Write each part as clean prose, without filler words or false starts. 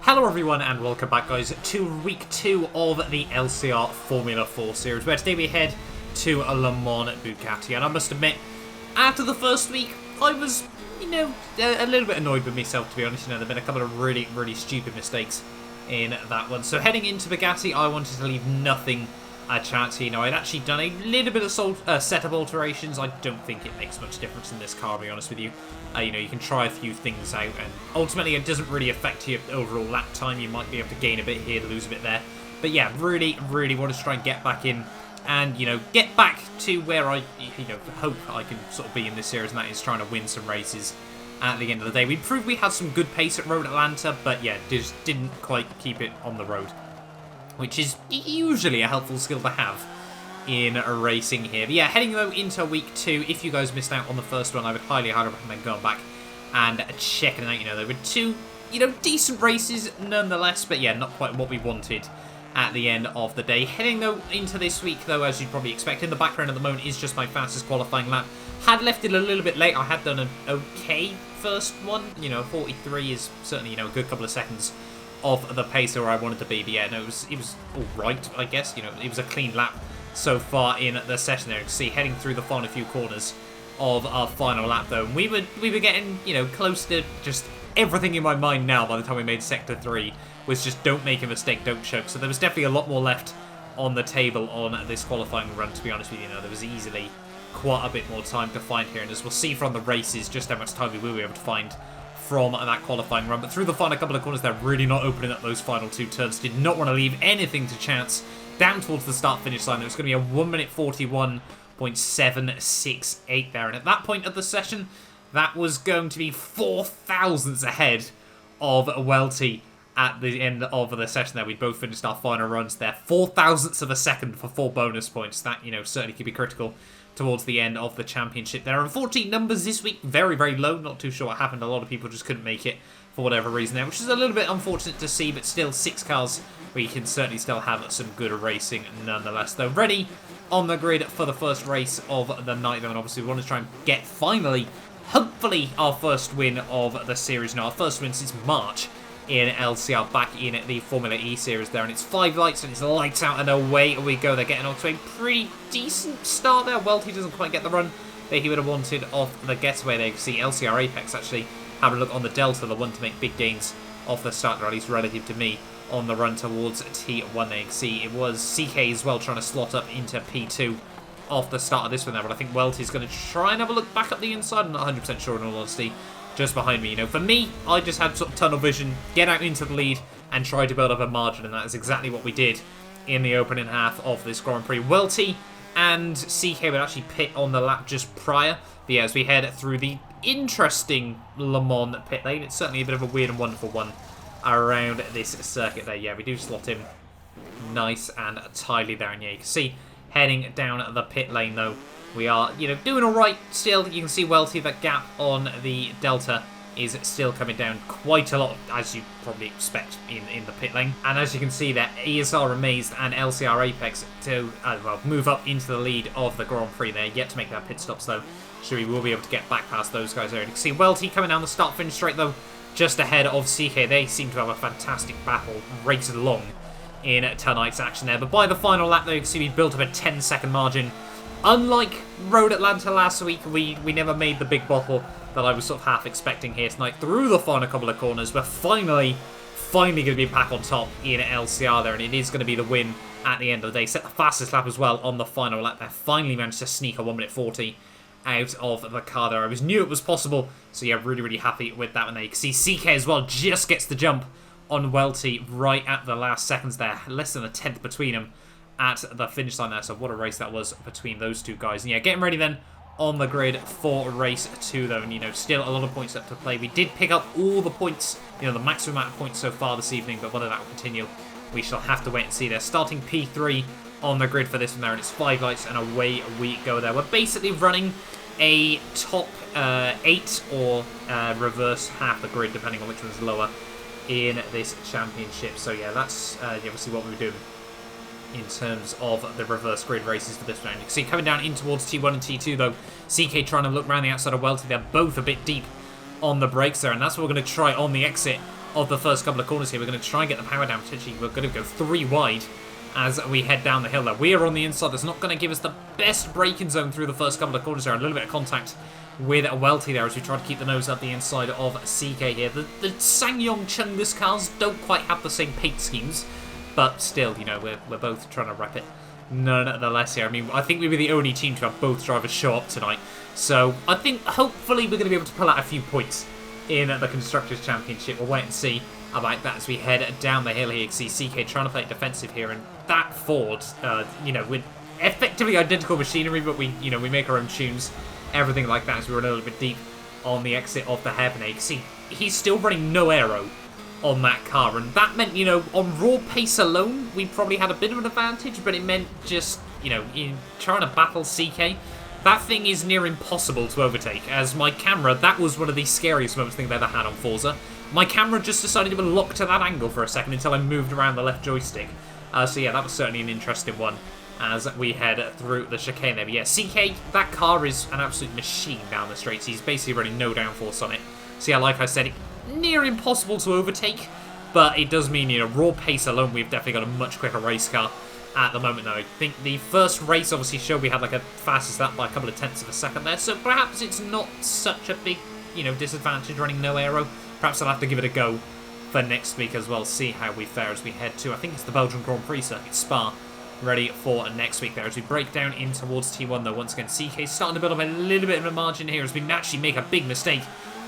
Hello everyone and welcome back guys to week 2 of the LCR Formula 4 series, where today we head to a Le Mans Bugatti. And I must admit, after the first week I was, a little bit annoyed with myself, to be honest. There have been a couple of really stupid mistakes in that one. So heading into Bugatti, I wanted to leave nothing a chance here. I'd actually done a little bit of setup alterations. I don't think it makes much difference in this car, to be honest with you. You can try a few things out, and ultimately it doesn't really affect your overall lap time. You might be able to gain a bit here, lose a bit there. But yeah, really want to try and get back in and, get back to where I, hope I can sort of be in this series, and that is trying to win some races at the end of the day. We proved we had some good pace at Road Atlanta, but yeah, just didn't quite keep it on the road, which is usually a helpful skill to have in racing here. But yeah, heading though into week 2, if you guys missed out on the first one, I would highly recommend going back and checking it out. There were two, decent races nonetheless, but yeah, not quite what we wanted at the end of the day. Heading though into this week though, as you'd probably expect, in the background at the moment is just my fastest qualifying lap. Had left it a little bit late. I had done an okay first one. 43 is certainly, a good couple of seconds of the pace where I wanted to be. But yeah, no, it was alright, I guess. It was a clean lap so far in the session there. You can see heading through the final few corners of our final lap though. And we were getting, close to just everything in my mind now by the time we made Sector 3 was just don't make a mistake, don't choke. So there was definitely a lot more left on the table on this qualifying run, to be honest with you. There was easily quite a bit more time to find here. And as we'll see from the races, just how much time we will be able to find from that qualifying run. But through the final couple of corners, they're really not opening up those final 2 turns. Did not want to leave anything to chance down towards the start-finish line. There was going to be a 1 minute 41.768 there. And at that point of the session, that was going to be 4 thousandths ahead of Welty at the end of the session there. We both finished our final runs there. 4 thousandths of a second for 4 bonus points. That, certainly could be critical towards the end of the championship there. Unfortunately, numbers this week, very low. Not too sure what happened. A lot of people just couldn't make it for whatever reason there, which is a little bit unfortunate to see, but still 6 cars. We can certainly still have some good racing nonetheless, though. Ready on the grid for the first race of the night, though, and obviously we want to try and get, finally, hopefully, our first win of the series now. Our first win since March in LCR, back in the Formula E series there, and it's 5 lights and it's lights out and away we go. They're getting off to a pretty decent start there. Welty doesn't quite get the run that he would have wanted off the getaway there. You can see LCR Apex actually have a look on the Delta, the one to make big gains off the start, or at least relative to me, on the run towards T1 there. You can see it was CK as well trying to slot up into P2 off the start of this one there, but I think Welty's going to try and have a look back up the inside. I'm not 100% sure in all honesty. Just behind me, for me, I just had sort of tunnel vision, get out into the lead and try to build up a margin, and that is exactly what we did in the opening half of this Grand Prix. Welty and CK would actually pit on the lap just prior. But yeah, as we head through the interesting Le Mans pit lane, it's certainly a bit of a weird and wonderful one around this circuit there. Yeah, we do slot him nice and tidily there, and yeah, you can see heading down the pit lane though, we are, doing alright still. You can see Welty, that gap on the Delta is still coming down quite a lot, as you probably expect in the pit lane. And as you can see there, ESR Amazed and LCR Apex to, move up into the lead of the Grand Prix there. Yet to make their pit stops though, so we will be able to get back past those guys there. And you can see Welty coming down the start-finish straight though, just ahead of CK. They seem to have a fantastic battle raced along in tonight's action there. But by the final lap though, you can see we built up a 10-second margin. Unlike Road Atlanta last week, we never made the big bottle that I was sort of half expecting here tonight. Through the final couple of corners, we're finally going to be back on top in LCR there, and it is going to be the win at the end of the day. Set the fastest lap as well on the final lap there. Finally managed to sneak a 1 minute 40 out of the car there. I knew it was possible, so yeah, really happy with that one there. You can see CK as well just gets the jump on Welty right at the last seconds there. Less than a tenth between them at the finish line there, so what a race that was between those two guys. And yeah, getting ready then on the grid for race 2 though, and still a lot of points left to play. We did pick up all the points, the maximum amount of points so far this evening, but whether that will continue, we shall have to wait and see. They're starting P3 on the grid for this one there, and it's 5 lights and away we go there. We're basically running a top 8 or reverse half the grid, depending on which one's lower in this championship. So yeah, that's obviously what we were doing in terms of the reverse grid races for this round. You can see coming down in towards T1 and T2 though, CK trying to look around the outside of Welty. They're both a bit deep on the brakes there, and that's what we're going to try on the exit of the first couple of corners here. We're going to try and get the power down. Potentially, we're going to go 3 wide as we head down the hill there. We are on the inside. That's not going to give us the best braking zone through the first couple of corners there. A little bit of contact with Welty there as we try to keep the nose up the inside of CK here. The Sangyong Chungus cars don't quite have the same paint schemes, but still, you know, we're both trying to wrap it nonetheless here. I mean, I think we were the only team to have both drivers show up tonight, so I think hopefully we're going to be able to pull out a few points in the Constructors' Championship. We'll wait and see about that as we head down the hill here. You can see CK trying to play defensive here, and that Ford, you know, with effectively identical machinery, but we make our own tunes, everything like that, as we run a little bit deep on the exit of the hairpin. You can see he's still running no aero on that car, and that meant, you know, on raw pace alone, we probably had a bit of an advantage, but it meant just, you know, in trying to battle CK, that thing is near impossible to overtake. As my camera, that was one of the scariest moments I think I've ever had on Forza. My camera just decided to lock to that angle for a second until I moved around the left joystick. So yeah, that was certainly an interesting one as we head through the chicane there. But yeah, CK, that car is an absolute machine down the straights. He's basically running no downforce on it. So yeah, like I said, near impossible to overtake, but it does mean, you know, raw pace alone, we've definitely got a much quicker race car at the moment now. I think the first race obviously showed we had like a fastest lap by a couple of tenths of a second there, so perhaps it's not such a big, you know, disadvantage running no aero. Perhaps I'll have to give it a go for next week as well, see how we fare as we head to, I think it's the Belgian Grand Prix circuit, Spa, ready for next week there. As we break down in towards T1 though, once again, CK starting to build up a little bit of a margin here as we actually make a big mistake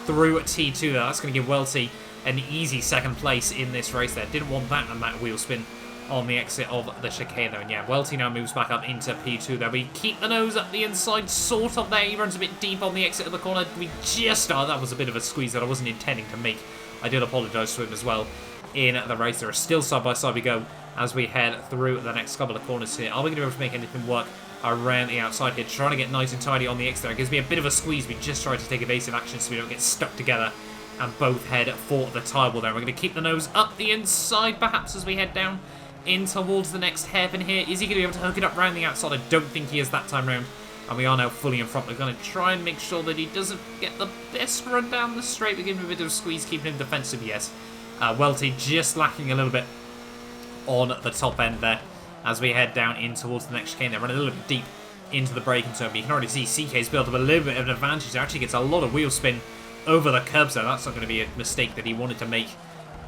through T2 there. That's going to give Welty an easy second place in this race there. Didn't want that and that wheel spin on the exit of the chicane though. And yeah, Welty now moves back up into P2 there. We keep the nose up the inside, sort of there. He runs a bit deep on the exit of the corner. We just, that was a bit of a squeeze that I wasn't intending to make. I did apologise to him as well in the race there. Still side by side we go as we head through the next couple of corners here. Are we going to be able to make anything work around the outside here? Trying to get nice and tidy on the exit there. It gives me a bit of a squeeze. We just try to take evasive action so we don't get stuck together and both head for the tire wall there. We're going to keep the nose up the inside perhaps as we head down in towards the next hairpin here. Is he going to be able to hook it up around the outside? I don't think he is that time round. And we are now fully in front. We're going to try and make sure that he doesn't get the best run down the straight. We're giving him a bit of a squeeze, keeping him defensive, yes. Welty just lacking a little bit on the top end there as we head down in towards the next chicane. They're running a little bit deep into the braking zone. But you can already see CK's built up a little bit of an advantage. He actually gets a lot of wheel spin over the curbs there. That's not going to be a mistake that he wanted to make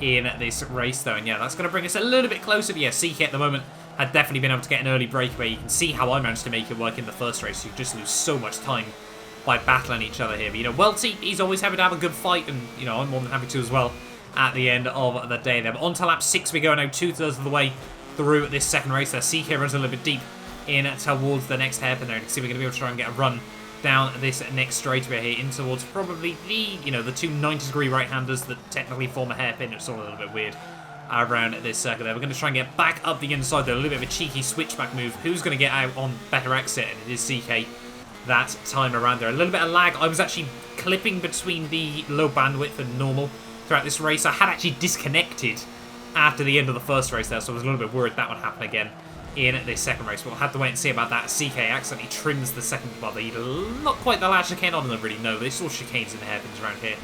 in this race though. And yeah, that's going to bring us a little bit closer. But yeah, CK at the moment had definitely been able to get an early breakaway. You can see how I managed to make it work in the first race. You just lose so much time by battling each other here. But you know, Welty, he's always happy to have a good fight, and you know, I'm more than happy to as well at the end of the day there. But on to lap 6 we go now, 2/3 of the way through this second race there. CK runs a little bit deep in towards the next hairpin there. You can see we're going to be able to try and get a run down this next straightaway here in towards probably the, you know, the two 90-degree right-handers that technically form a hairpin. It's all a little bit weird around this circuit there. We're going to try and get back up the inside there. A little bit of a cheeky switchback move. Who's going to get out on better exit? And it is CK that time around there. A little bit of lag. I was actually clipping between the low bandwidth and normal throughout this race. I had actually disconnected after the end of the first race there, so I was a little bit worried that would happen again in this second race. But we'll have to wait and see about that. CK accidentally trims the second, well, not quite the last chicane. I don't really know. There's all chicanes and hairpins around here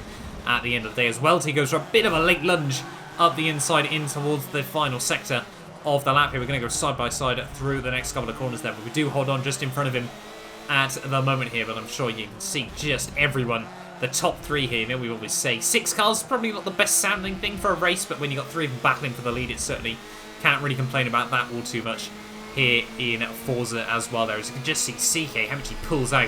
at the end of the day as well. He goes for a bit of a late lunge up the inside in towards the final sector of the lap here. We're going to go side by side through the next couple of corners there, but we do hold on just in front of him at the moment here. But I'm sure you can see just everyone. The top three here, you know, we always say 6 cars, probably not the best sounding thing for a race, but when you got 3 of them battling for the lead, it certainly can't really complain about that all too much here in Forza as well there. As you can just see CK, how much he pulls out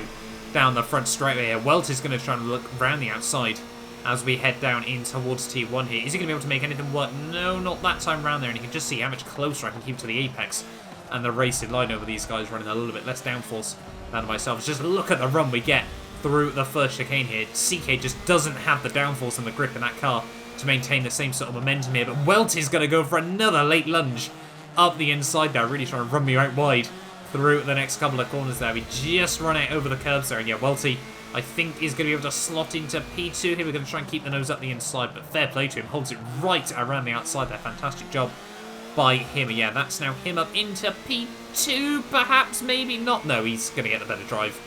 down the front straightaway here. Welt is going to try and look around the outside as we head down in towards T1 here. Is he going to be able to make anything work? No, not that time around there, and you can just see how much closer I can keep to the apex and the racing line over these guys running a little bit less downforce than myself. Just look at the run we get through the first chicane here. CK just doesn't have the downforce and the grip in that car to maintain the same sort of momentum here, but Welt is going to go for another late lunge up the inside there, really trying to run me out wide through the next couple of corners there. We just run out over the curbs there, and yeah, Welty, I think, is going to be able to slot into P2 here. We're going to try and keep the nose up the inside, but fair play to him, holds it right around the outside there. Fantastic job by him. Yeah, that's now him up into P2, perhaps, maybe not. No, he's going to get the better drive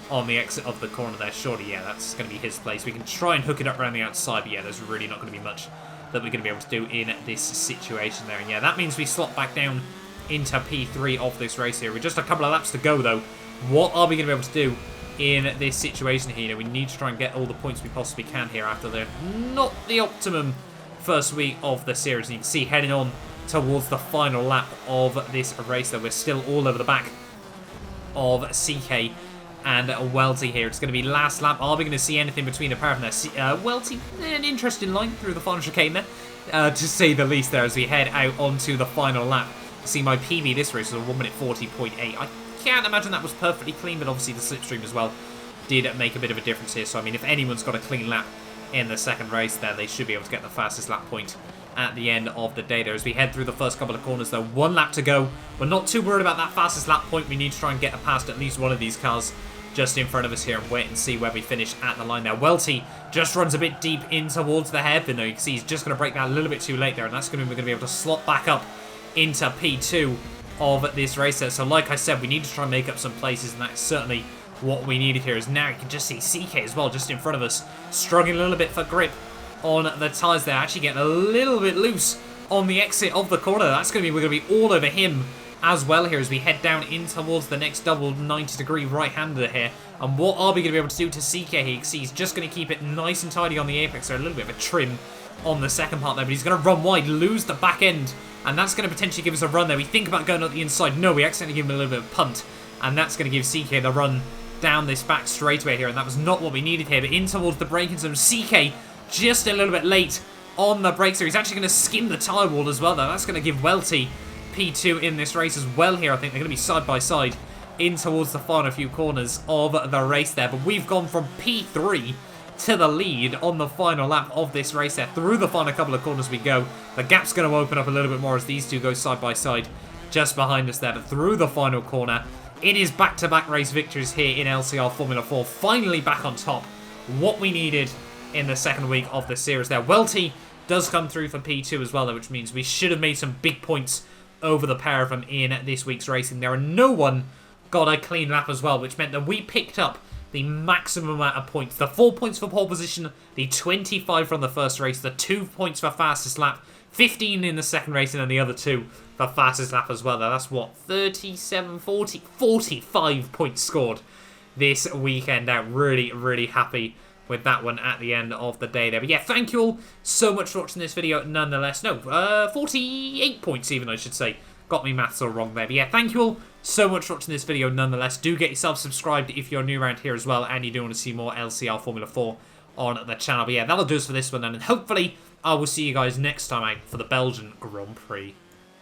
on the exit of the corner there. Surely, yeah, that's going to be his place. We can try and hook it up around the outside, but yeah, there's really not going to be much that we're going to be able to do in this situation there. And yeah, that means we slot back down into P3 of this race here. With just a couple of laps to go, though, what are we going to be able to do in this situation here? You know, we need to try and get all the points we possibly can here after the not the optimum first week of the series. And you can see heading on towards the final lap of this race, though, we're still all over the back of CK and Welty here. It's going to be last lap. Are we going to see anything between apart from there? Welty, an interesting line through the final chicane there, to say the least there, as we head out onto the final lap. You see, my PB this race was a 1 minute 40.8. I can't imagine that was perfectly clean, but obviously the slipstream as well did make a bit of a difference here. So, I mean, if anyone's got a clean lap in the second race there, they should be able to get the fastest lap point at the end of the day there. As we head through the first couple of corners, though, 1 lap to go. We're not too worried about that fastest lap point. We need to try and get past at least one of these cars just in front of us here and wait and see where we finish at the line there. Welty just runs a bit deep in towards the hairpin, though. You can see he's just going to break that a little bit too late there, and that's going to mean we're going to be able to slot back up into P2 of this race there. So like I said, we need to try and make up some places, and that's certainly what we needed here. Is now you can just see CK as well just in front of us, struggling a little bit for grip on the tyres there, actually getting a little bit loose on the exit of the corner. That's going to be, we're going to be all over him as well here as we head down in towards the next double 90-degree right-hander here. And what are we going to be able to do to CK here? You can see he's just going to keep it nice and tidy on the apex. So a little bit of a trim on the second part there, but he's going to run wide, lose the back end, and that's going to potentially give us a run there. We think about going up the inside. No, we accidentally give him a little bit of punt, and that's going to give CK the run down this back straightaway here, and that was not what we needed here. But in towards the braking zone, CK just a little bit late on the brakes here. He's actually going to skim the tyre wall as well, though. That's going to give Welty P2 in this race as well here. I think they're going to be side by side in towards the final few corners of the race there. But we've gone from P3 to the lead on the final lap of this race there. Through the final couple of corners we go. The gap's going to open up a little bit more as these two go side by side just behind us there. But through the final corner, it is back-to-back race victories here in LCR Formula 4. Finally back on top. What we needed in the second week of the series there. Welty does come through for P2 as well, though, which means we should have made some big points over the pair of them in this week's racing there. And no one got a clean lap as well, which meant that we picked up the maximum amount of points. The 4 points for pole position, the 25 from the first race, the 2 points for fastest lap, 15 in the second race, and then the other 2 for fastest lap as well. Now, that's what, 37, 40, 45 points scored this weekend out. Really, really happy with that one at the end of the day there. But yeah, thank you all so much for watching this video nonetheless. No, 48 points even, I should say. Got me maths all wrong there. But yeah, thank you all so much for watching this video nonetheless. Do get yourself subscribed if you're new around here as well and you do want to see more LCR Formula 4 on the channel. But yeah, that'll do us for this one then. And hopefully I will see you guys next time out for the Belgian Grand Prix.